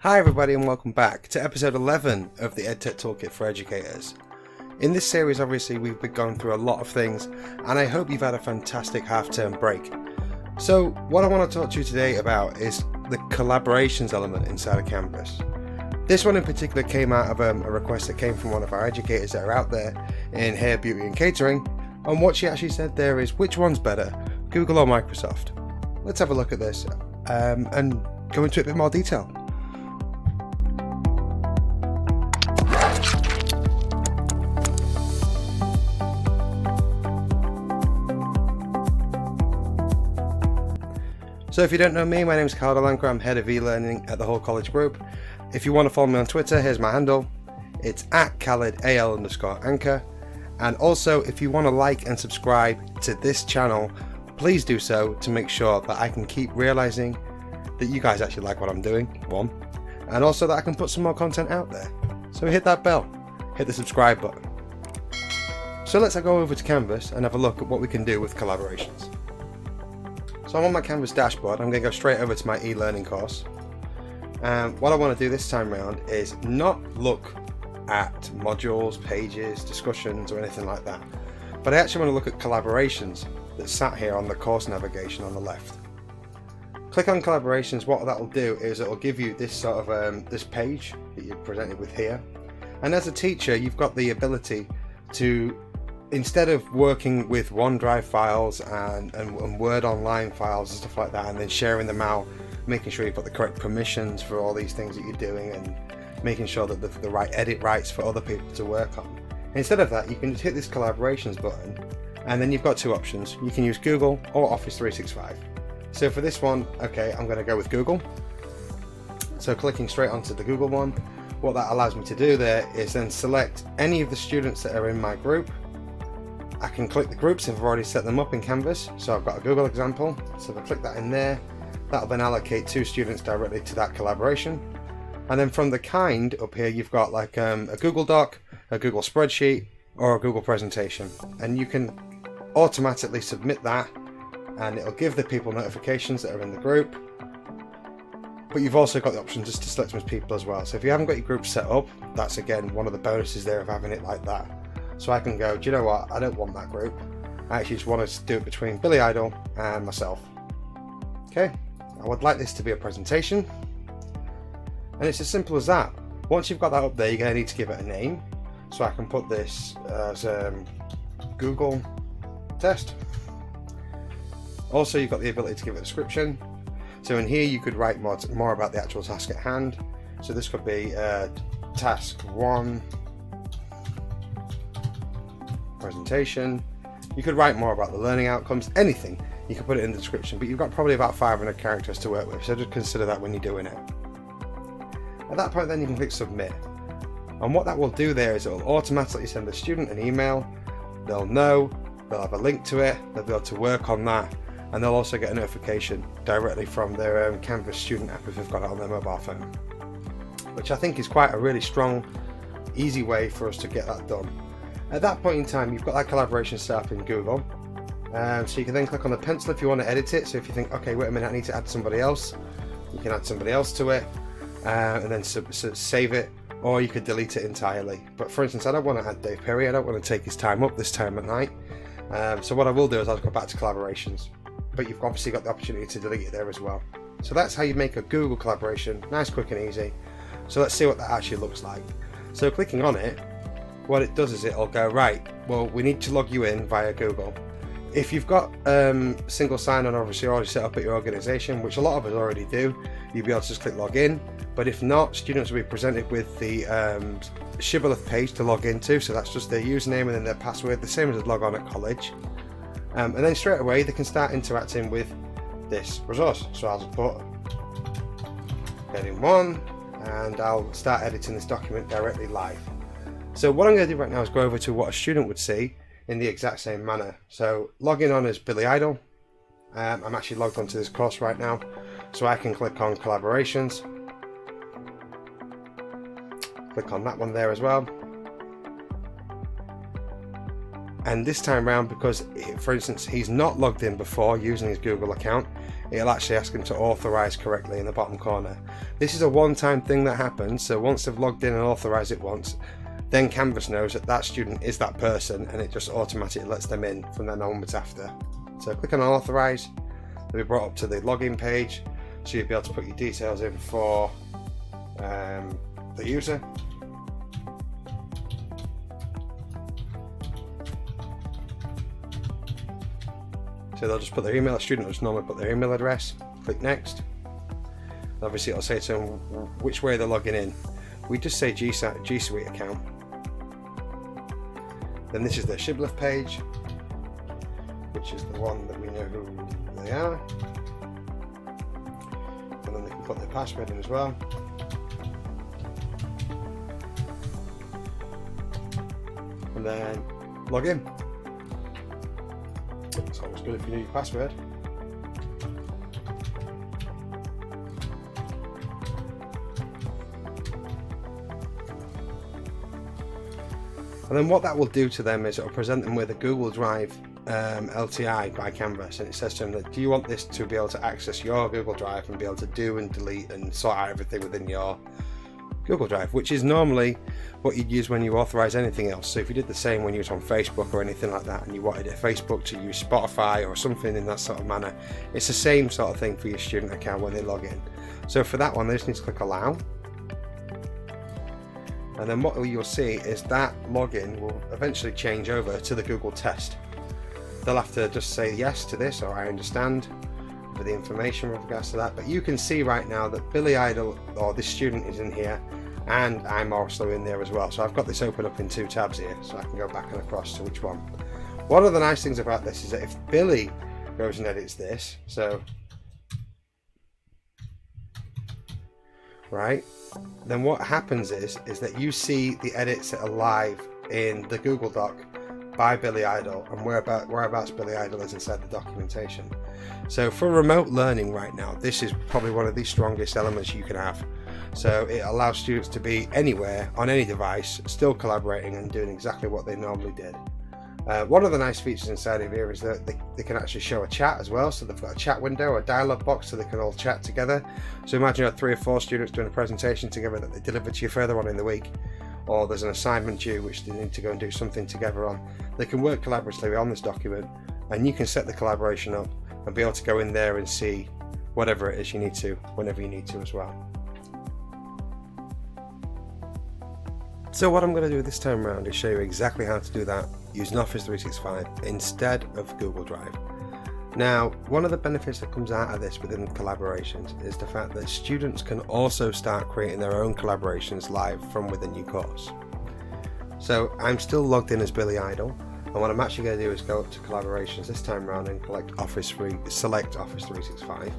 Hi everybody and welcome back to episode 11 of the EdTech Toolkit for Educators. In this series obviously we've been going through a lot of things and I hope you've had a fantastic half-term break. So what I want to talk to you today about is the collaborations element inside of Canvas. This one in particular came out of a request that came from one of our educators that are out there in hair, beauty and catering, and what she actually said there is, which one's better, Google or Microsoft? Let's have a look at this and go into a bit more detail. So if you don't know me, my name is Al-ankar, I'm head of e-learning at the Whole College Group. If you want to follow me on Twitter, here's my handle. It's @Khalid AL_ankar. And also, if you want to like and subscribe to this channel, please do so to make sure that I can keep realizing that you guys actually like what I'm doing, one, and also that I can put some more content out there. So hit that bell, hit the subscribe button. So let's go over to Canvas and have a look at what we can do with collaborations. So I'm on my Canvas dashboard. I'm going to go straight over to my e-learning course. What I want to do this time around is not look at modules, pages, discussions or anything like that, but I actually want to look at collaborations that sat here on the course navigation on the left. Click on collaborations. What that will do is it will give you this sort of this page that you're presented with here, and as a teacher you've got the ability to, instead of working with OneDrive files and Word Online files and stuff like that and then sharing them out, making sure you've got the correct permissions for all these things that you're doing and making sure that the right edit rights for other people to work on. Instead of that, you can just hit this collaborations button and then you've got two options. You can use Google or Office 365. So for this one, okay, I'm going to go with Google. So clicking straight onto the Google one, what that allows me to do there is then select any of the students that are in my group. I can click the groups if I've already set them up in Canvas. So I've got a Google example. So if I click that in there, that'll then allocate two students directly to that collaboration. And then from the kind up here, you've got like a Google Doc, a Google spreadsheet, or a Google presentation. And you can automatically submit that and it'll give the people notifications that are in the group. But you've also got the option just to select as people as well. So if you haven't got your group set up, that's again one of the bonuses there of having it like that. So I can go, do you know what, I don't want that group. I actually just want to do it between Billy Idol and myself. Okay, I would like this to be a presentation. And it's as simple as that. Once you've got that up there, you're going to need to give it a name. So I can put this as Google test. Also, you've got the ability to give it a description. So in here, you could write more about the actual task at hand. So this could be task 1. Presentation. You could write more about the learning outcomes, anything. You could put it in the description, but you've got probably about 500 characters to work with, so just consider that when you're doing it. At that point then you can click submit, and what that will do there is it will automatically send the student an email. They'll know, they'll have a link to it, they'll be able to work on that, and they'll also get a notification directly from their Canvas student app if they've got it on their mobile phone, which I think is quite a really strong, easy way for us to get that done. At that point in time, you've got that collaboration set up in Google. So you can then click on the pencil if you want to edit it. So if you think, okay, wait a minute, I need to add somebody else, you can add somebody else to it and then save it, or you could delete it entirely. But for instance, I don't want to add Dave Perry. I don't want to take his time up this time at night. So what I will do is I'll go back to collaborations. But you've obviously got the opportunity to delete it there as well. So that's how you make a Google collaboration. Nice, quick and easy. So let's see what that actually looks like. So clicking on it, what it does is it'll go, right, well, we need to log you in via Google. If you've got single sign-on obviously already set up at your organization, which a lot of us already do, you'll be able to just click log in. But if not, students will be presented with the Shibboleth page to log into. So that's just their username and then their password, the same as log on at college. And then straight away they can start interacting with this resource. So I'll just put heading 1 and I'll start editing this document directly live. So what I'm going to do right now is go over to what a student would see in the exact same manner. So logging on as Billy Idol. I'm actually logged onto this course right now, so I can click on collaborations. Click on that one there as well. And this time round, because for instance he's not logged in before using his Google account, it'll actually ask them to authorize correctly in the bottom corner. This is a one-time thing that happens, so once they've logged in and authorized it once, then Canvas knows that that student is that person, and it just automatically lets them in from then onwards after. So click on authorize, they'll be brought up to the login page, so you'll be able to put your details in for the user. So they'll just put their email, a student will just normally put their email address, click next. Obviously it'll say to them which way they're logging in. We just say G Suite account. Then this is their Shibboleth page, which is the one that we know who they are. And then they can put their password in as well. And then log in. It's always good if you know your password. And then what that will do to them is it will present them with a Google Drive LTI by Canvas, and it says to them that, do you want this to be able to access your Google Drive and be able to do and delete and sort out everything within your Google Drive, which is normally what you'd use when you authorize anything else. So if you did the same when you was on Facebook or anything like that, and you wanted a Facebook to use Spotify or something in that sort of manner, it's the same sort of thing for your student account when they log in. So for that one, they just need to click allow. And then what you'll see is that login will eventually change over to the Google test. They'll have to just say yes to this, or I understand, for the information with regards to that. But you can see right now that Billy Idol, or this student, is in here, and I'm also in there as well. So I've got this open up in two tabs here, so I can go back and across to which one. One of the nice things about this is that if Billy goes and edits this, so right, then what happens is that you see the edits that are live in the Google Doc by Billy Idol, and whereabouts Billy Idol is inside the documentation. So for remote learning right now, this is probably one of the strongest elements you can have. So it allows students to be anywhere, on any device, still collaborating and doing exactly what they normally did. One of the nice features inside of here is that they can actually show a chat as well. So they've got a chat window, a dialog box, so they can all chat together. So imagine you have 3 or 4 students doing a presentation together that they deliver to you further on in the week, or there's an assignment due which they need to go and do something together on. They can work collaboratively on this document, and you can set the collaboration up and be able to go in there and see whatever it is you need to, whenever you need to as well. So what I'm going to do this time around is show you exactly how to do that using Office 365 instead of Google Drive. Now, one of the benefits that comes out of this within collaborations is the fact that students can also start creating their own collaborations live from within your course. So I'm still logged in as Billy Idol, and what I'm actually going to do is go up to collaborations this time around and select Office 365.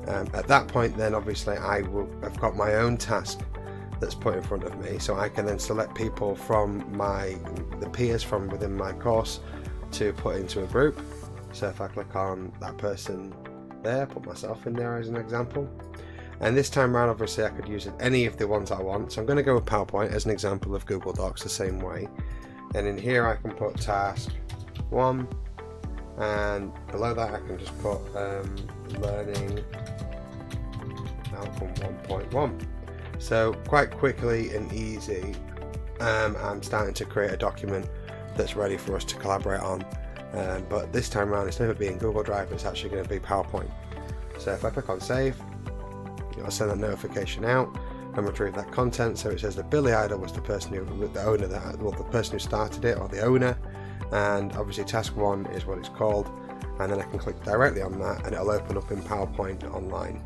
At that point then obviously I've got my own task that's put in front of me, so I can then select people from the peers from within my course to put into a group. So if I click on that person there, put myself in there as an example, and this time around obviously I could use any of the ones I want. So I'm going to go with PowerPoint as an example of Google Docs the same way, and in here I can put task 1, and below that I can just put learning outcome 1.1. So quite quickly and easy, I'm starting to create a document that's ready for us to collaborate on. But this time around, instead of it being Google Drive, it's actually going to be PowerPoint. So if I click on save, it'll send that notification out and retrieve that content. So it says that Billy Idol was the person the person who started it, or the owner, and obviously task 1 is what it's called. And then I can click directly on that, and it'll open up in PowerPoint online.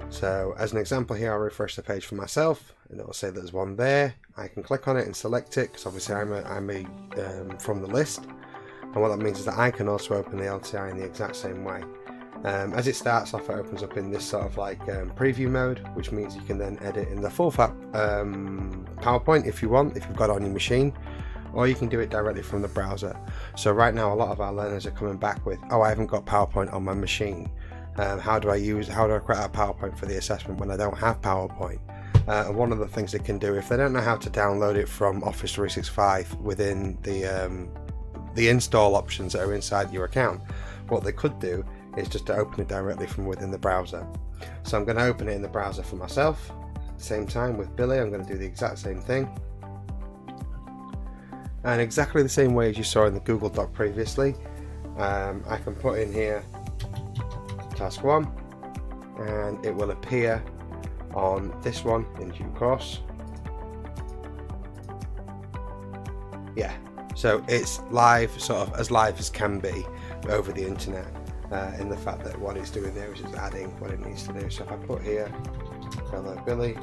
So as an example here, I'll refresh the page for myself, and it'll say there's one there. I can click on it and select it, because obviously I'm from the list. And what that means is that I can also open the LTI in the exact same way. As it starts off, it opens up in this sort of like preview mode, which means you can then edit in the full PowerPoint if you want, if you've got it on your machine, or you can do it directly from the browser. So right now a lot of our learners are coming back with, oh, I haven't got PowerPoint on my machine. How do I create a PowerPoint for the assessment when I don't have PowerPoint? And one of the things they can do, if they don't know how to download it from Office 365 within the install options that are inside your account, what they could do is just to open it directly from within the browser. So I'm going to open it in the browser for myself. At the same time with Billy, I'm going to do the exact same thing. And exactly the same way as you saw in the Google Doc previously, I can put in here task 1 and it will appear on this one in due course. Yeah, so it's live, sort of as live as can be over the internet, in the fact that what it's doing there is just adding what it needs to do. So if I put here hello Billy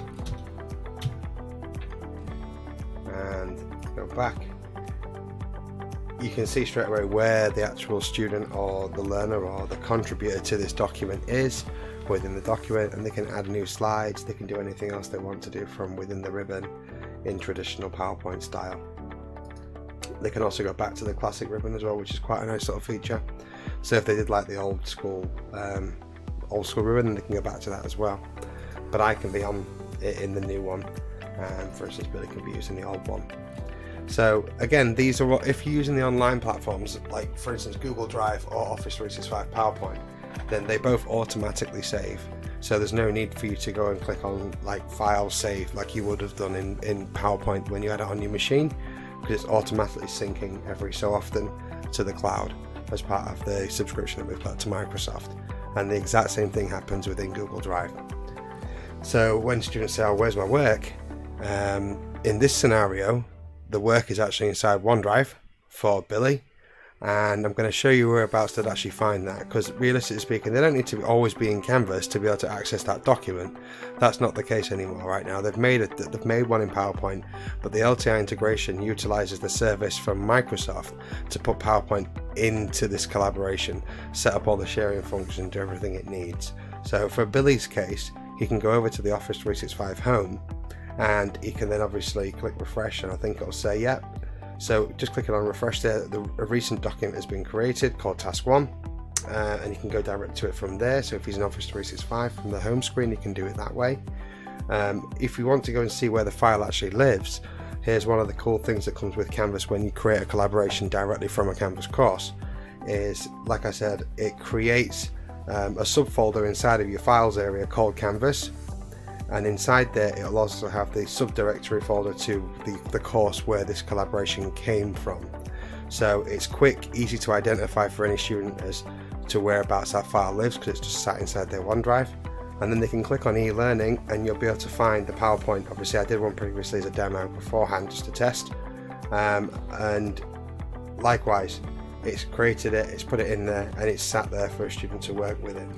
and go back, you can see straight away where the actual student or the learner or the contributor to this document is within the document, and they can add new slides, they can do anything else they want to do from within the ribbon in traditional PowerPoint style. They can also go back to the classic ribbon as well, which is quite a nice sort of feature. So if they did like the old school ribbon, they can go back to that as well. But I can be on it in the new one, and for instance Billy can be using the old one. So again, these are, if you're using the online platforms like for instance Google Drive or Office 365 PowerPoint, then they both automatically save. So there's no need for you to go and click on like file save like you would have done in PowerPoint when you had it on your machine, because it's automatically syncing every so often to the cloud as part of the subscription that we've got to Microsoft. And the exact same thing happens within Google Drive. So when students say, oh, where's my work? In this scenario, the work is actually inside OneDrive for Billy, and I'm going to show you whereabouts to actually find that, because realistically speaking they don't need to always be in Canvas to be able to access that document. That's not the case anymore right now. They've made one in PowerPoint, but the LTI integration utilizes the service from Microsoft to put PowerPoint into this collaboration, set up all the sharing functions, do everything it needs. So for Billy's case, he can go over to the Office 365 home and he can then obviously click refresh, and I think it'll say yep. So just clicking on refresh there, a recent document has been created called task 1, and you can go direct to it from there. So if he's in Office 365 from the home screen, you can do it that way. If you want to go and see where the file actually lives, here's one of the cool things that comes with Canvas when you create a collaboration directly from a Canvas course, is like I said, it creates a subfolder inside of your files area called Canvas, and inside there it'll also have the subdirectory folder to the course where this collaboration came from. So it's quick, easy to identify for any student as to whereabouts that file lives, because it's just sat inside their OneDrive. And then they can click on e-learning and you'll be able to find the PowerPoint. Obviously I did one previously as a demo beforehand just to test, and likewise it's created it, it's put it in there, and it's sat there for a student to work with it.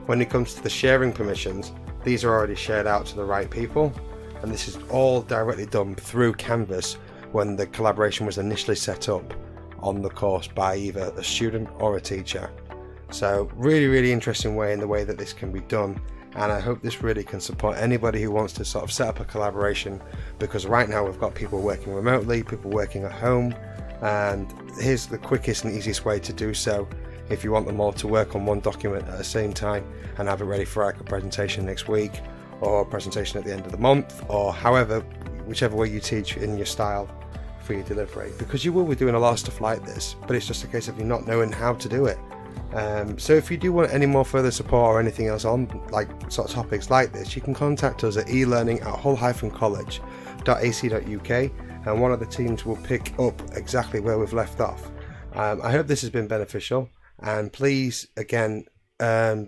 When it comes to the sharing permissions, these are already shared out to the right people, and this is all directly done through Canvas when the collaboration was initially set up on the course by either a student or a teacher. So really interesting way in the way that this can be done, and I hope this really can support anybody who wants to sort of set up a collaboration, because right now we've got people working remotely, people working at home, and here's the quickest and easiest way to do so if you want them all to work on one document at the same time and have it ready for like a presentation next week or a presentation at the end of the month, or whichever way you teach in your style for your delivery, because you will be doing a lot of stuff like this, but it's just a case of you not knowing how to do it. So if you do want any more further support or anything else on like sort of topics like this, you can contact us at elearning@hull-college.ac.uk, and one of the teams will pick up exactly where we've left off. I hope this has been beneficial, and please again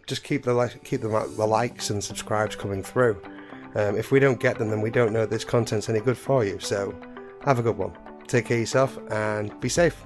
just keep the likes and subscribes coming through. If we don't get them, then we don't know this content's any good for you. So have a good one, take care of yourself and be safe.